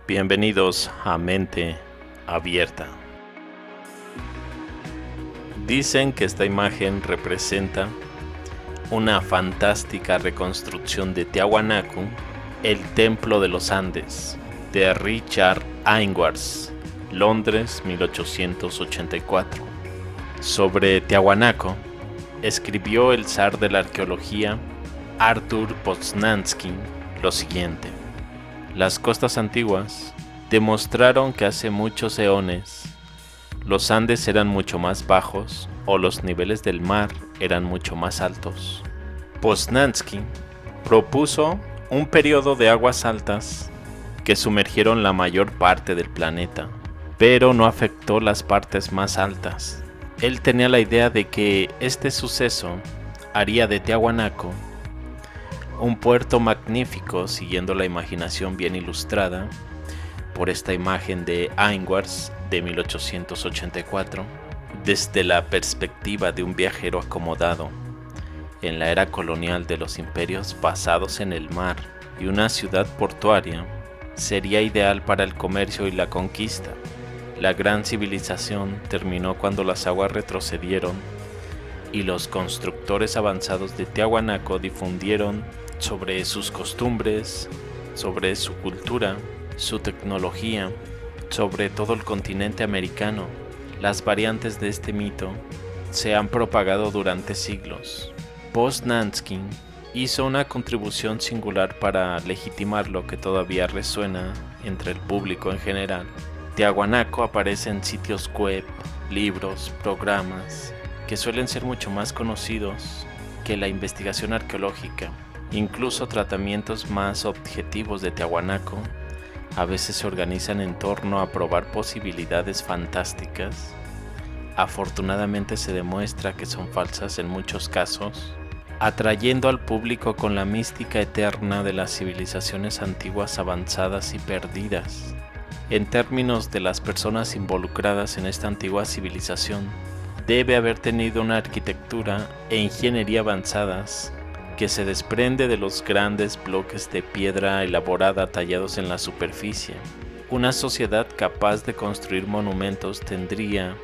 Bienvenidos a Mente Abierta. Dicen que esta imagen representa una fantástica reconstrucción de Tiahuanaco, el Templo de los Andes, de Richard Ingres, Londres, 1884. Sobre Tiahuanaco, escribió el zar de la arqueología, Artur Poznański, lo siguiente: las costas antiguas demostraron que hace muchos eones los Andes eran mucho más bajos o los niveles del mar eran mucho más altos. Poznański propuso un periodo de aguas altas que sumergieron la mayor parte del planeta, pero no afectó las partes más altas. Él tenía la idea de que este suceso haría de Tiahuanaco un puerto magnífico, siguiendo la imaginación bien ilustrada por esta imagen de Ingres de 1884, desde la perspectiva de un viajero acomodado en la era colonial de los imperios basados en el mar, y una ciudad portuaria sería ideal para el comercio y la conquista. La gran civilización terminó cuando las aguas retrocedieron y los constructores avanzados de Tiahuanaco difundieron sobre sus costumbres, sobre su cultura, su tecnología, sobre todo el continente americano. Las variantes de este mito se han propagado durante siglos. Poznański hizo una contribución singular para legitimar lo que todavía resuena entre el público en general. Tiahuanaco aparece en sitios web, libros, programas, que suelen ser mucho más conocidos que la investigación arqueológica. Incluso tratamientos más objetivos de Tiahuanaco a veces se organizan en torno a probar posibilidades fantásticas. Afortunadamente se demuestra que son falsas en muchos casos, atrayendo al público con la mística eterna de las civilizaciones antiguas avanzadas y perdidas. En términos de las personas involucradas en esta antigua civilización, debe haber tenido una arquitectura e ingeniería avanzadas que se desprende de los grandes bloques de piedra elaborada tallados en la superficie. Una sociedad capaz de construir monumentos tendría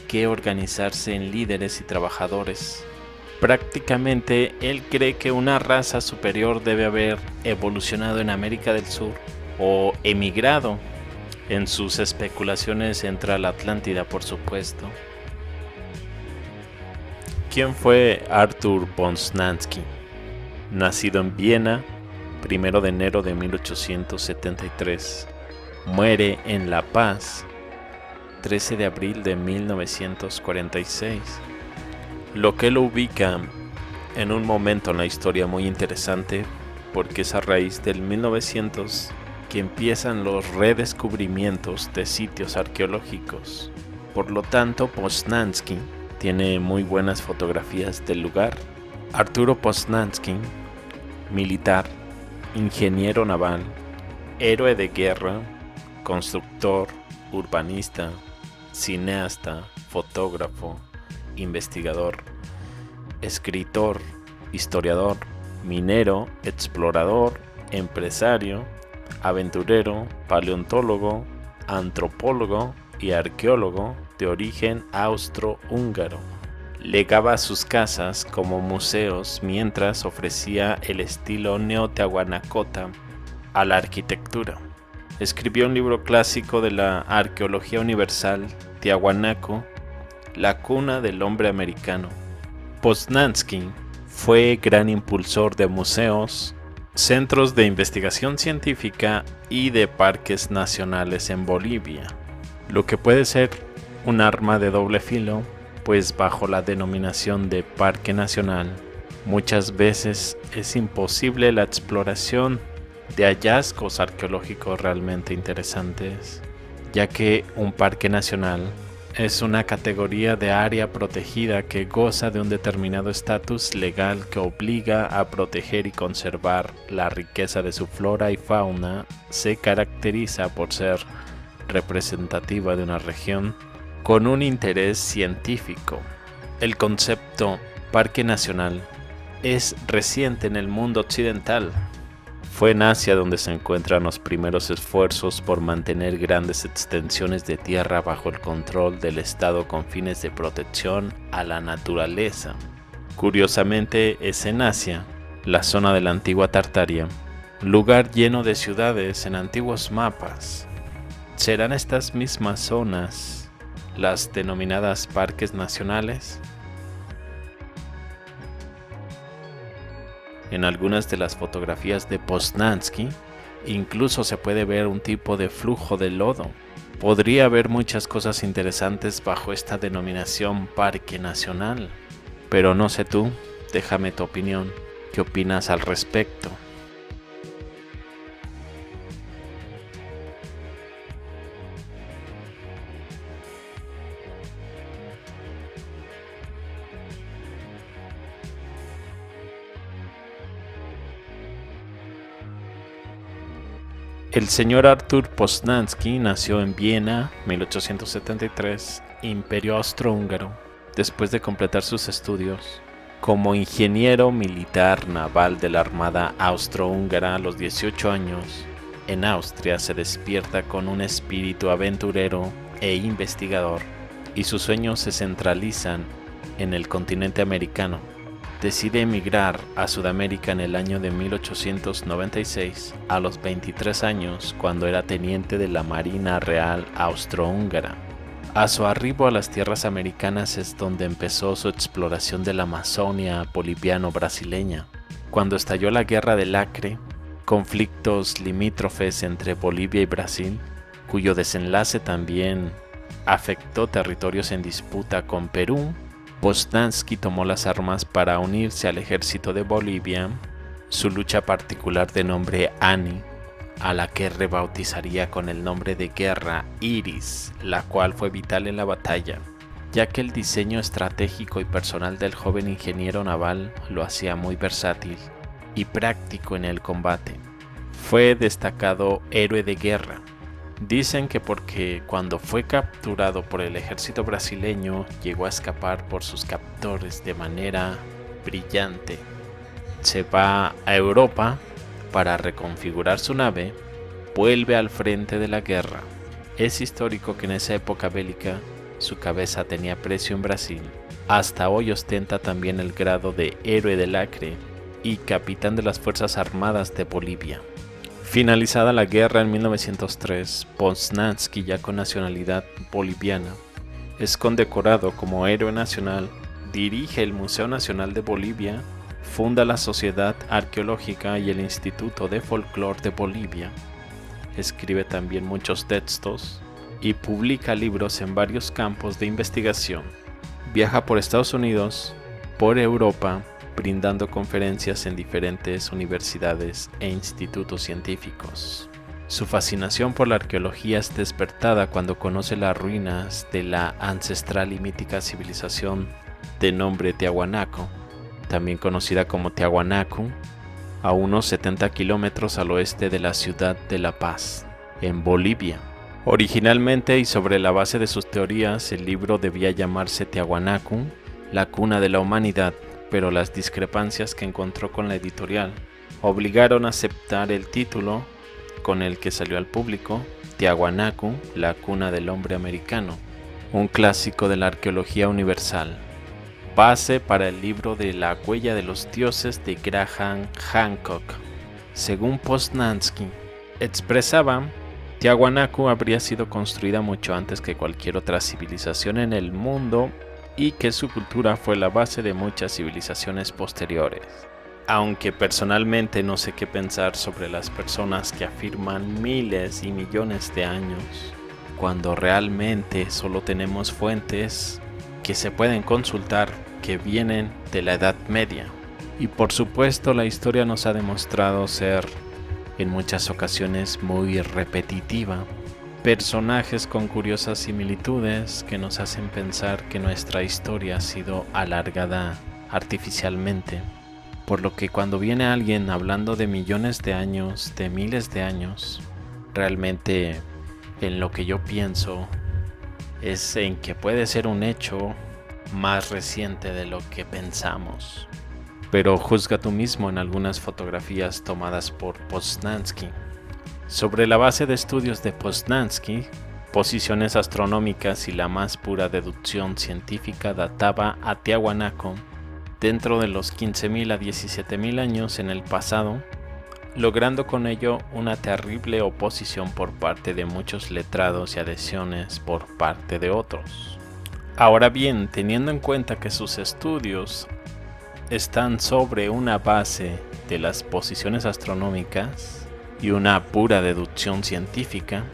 que organizarse en líderes y trabajadores. Prácticamente, él cree que una raza superior debe haber evolucionado en América del Sur o emigrado, en sus especulaciones entre la Atlántida, por supuesto. ¿Quién fue Artur Poznański? Nacido en Viena, 1 de enero de 1873. Muere en La Paz, 13 de abril de 1946. Lo que lo ubica en un momento en la historia muy interesante, porque es a raíz del 1900 que empiezan los redescubrimientos de sitios arqueológicos. Por lo tanto, Poznański tiene muy buenas fotografías del lugar. Arturo Poznański, militar, ingeniero naval, héroe de guerra, constructor, urbanista, cineasta, fotógrafo, investigador, escritor, historiador, minero, explorador, empresario, aventurero, paleontólogo, antropólogo y arqueólogo de origen austrohúngaro. Legaba sus casas como museos mientras ofrecía el estilo neo-tiahuanacota a la arquitectura. Escribió un libro clásico de la arqueología universal, Tiahuanaco, la cuna del hombre americano. Poznański fue gran impulsor de museos, centros de investigación científica y de parques nacionales en Bolivia, lo que puede ser un arma de doble filo, pues bajo la denominación de Parque Nacional, muchas veces es imposible la exploración de hallazgos arqueológicos realmente interesantes, ya que un parque nacional es una categoría de área protegida que goza de un determinado estatus legal que obliga a proteger y conservar la riqueza de su flora y fauna. Se caracteriza por ser representativa de una región con un interés científico. El concepto Parque Nacional es reciente en el mundo occidental. Fue en Asia donde se encuentran los primeros esfuerzos por mantener grandes extensiones de tierra bajo el control del Estado con fines de protección a la naturaleza. Curiosamente, es en Asia, la zona de la antigua Tartaria, lugar lleno de ciudades en antiguos mapas. ¿Serán estas mismas zonas las denominadas parques nacionales? En algunas de las fotografías de Poznański incluso se puede ver un tipo de flujo de lodo. Podría haber muchas cosas interesantes bajo esta denominación parque nacional, pero no sé tú, déjame tu opinión, ¿qué opinas al respecto? El señor Artur Poznański nació en Viena, 1873, Imperio Austrohúngaro, después de completar sus estudios como ingeniero militar naval de la Armada Austrohúngara a los 18 años. En Austria se despierta con un espíritu aventurero e investigador, y sus sueños se centralizan en el continente americano. Decide emigrar a Sudamérica en el año de 1896, a los 23 años, cuando era teniente de la Marina Real Austrohúngara. A su arribo a las tierras americanas es donde empezó su exploración de la Amazonia boliviano-brasileña. Cuando estalló la Guerra del Acre, conflictos limítrofes entre Bolivia y Brasil, cuyo desenlace también afectó territorios en disputa con Perú, Poznański tomó las armas para unirse al ejército de Bolivia, su lucha particular de nombre Ani, a la que rebautizaría con el nombre de Guerra Iris, la cual fue vital en la batalla, ya que el diseño estratégico y personal del joven ingeniero naval lo hacía muy versátil y práctico en el combate. Fue destacado héroe de guerra. Dicen que porque cuando fue capturado por el ejército brasileño llegó a escapar por sus captores de manera brillante. Se va a Europa para reconfigurar su nave, vuelve al frente de la guerra. Es histórico que en esa época bélica su cabeza tenía precio en Brasil. Hasta hoy ostenta también el grado de héroe del Acre y capitán de las Fuerzas Armadas de Bolivia. Finalizada la guerra en 1903, Poznański, ya con nacionalidad boliviana, es condecorado como héroe nacional, dirige el Museo Nacional de Bolivia, funda la Sociedad Arqueológica y el Instituto de Folclore de Bolivia, escribe también muchos textos y publica libros en varios campos de investigación. Viaja por Estados Unidos, por Europa, brindando conferencias en diferentes universidades e institutos científicos. Su fascinación por la arqueología es despertada cuando conoce las ruinas de la ancestral y mítica civilización de nombre Tiahuanaco, también conocida como Tiahuanacu, a unos 70 kilómetros al oeste de la ciudad de La Paz, en Bolivia. Originalmente y sobre la base de sus teorías, el libro debía llamarse Tiahuanacu, la cuna de la humanidad, pero las discrepancias que encontró con la editorial obligaron a aceptar el título con el que salió al público, Tiahuanacu, la cuna del hombre americano, un clásico de la arqueología universal, base para el libro de La huella de los dioses de Graham Hancock. Según Poznański, expresaba, Tiahuanacu habría sido construida mucho antes que cualquier otra civilización en el mundo y que su cultura fue la base de muchas civilizaciones posteriores. Aunque personalmente no sé qué pensar sobre las personas que afirman miles y millones de años, cuando realmente solo tenemos fuentes que se pueden consultar que vienen de la Edad Media. Y por supuesto la historia nos ha demostrado ser en muchas ocasiones muy repetitiva. Personajes con curiosas similitudes que nos hacen pensar que nuestra historia ha sido alargada artificialmente, por lo que cuando viene alguien hablando de millones de años, de miles de años, realmente en lo que yo pienso es en que puede ser un hecho más reciente de lo que pensamos. pero juzga tú mismo en algunas fotografías tomadas por Poznański. Sobre la base de estudios de Poznański, posiciones astronómicas y la más pura deducción científica databa a Tiahuanaco dentro de los 15.000 a 17.000 años en el pasado, logrando con ello una terrible oposición por parte de muchos letrados y adhesiones por parte de otros. Ahora bien, teniendo en cuenta que sus estudios están sobre una base de las posiciones astronómicas y una pura deducción científica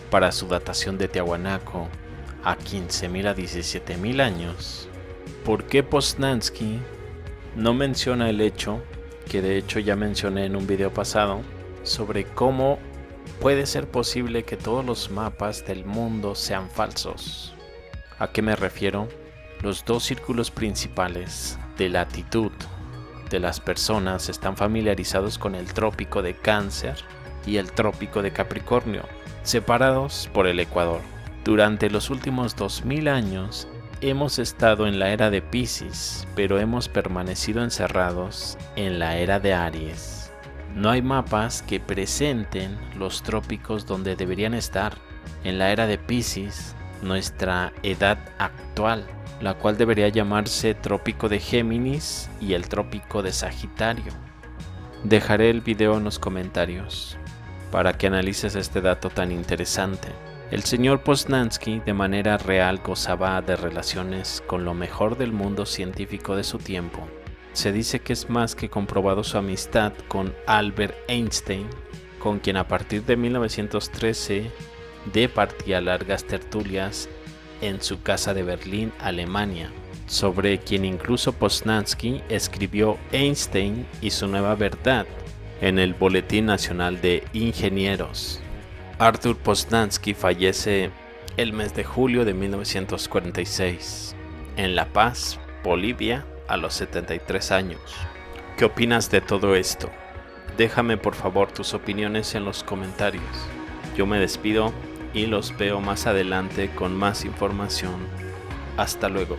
para su datación de Tiahuanaco a 15.000 a 17.000 años, ¿por qué Poznański no menciona el hecho, que de hecho ya mencioné en un video pasado, sobre cómo puede ser posible que todos los mapas del mundo sean falsos? ¿A qué me refiero? Los dos círculos principales de latitud de las personas están familiarizados con el trópico de Cáncer y el trópico de Capricornio, separados por el Ecuador. Durante los últimos 2000 años hemos estado en la era de Piscis, pero hemos permanecido encerrados en la era de Aries. No hay mapas que presenten los trópicos donde deberían estar. En la era de Piscis, nuestra edad actual, la cual debería llamarse Trópico de Géminis y el Trópico de Sagitario. Dejaré el video en los comentarios para que analices este dato tan interesante. El señor Poznański de manera real gozaba de relaciones con lo mejor del mundo científico de su tiempo. Se dice que es más que comprobado su amistad con Albert Einstein, con quien a partir de 1913 departía largas tertulias en su casa de Berlín, Alemania, sobre quien incluso Poznański escribió Einstein y su nueva verdad en el Boletín Nacional de Ingenieros. Arthur Poznański fallece el mes de julio de 1946 en La Paz, Bolivia, a los 73 años. ¿Qué opinas de todo esto? Déjame por favor tus opiniones en los comentarios. Yo me despido y los veo más adelante con más información. Hasta luego.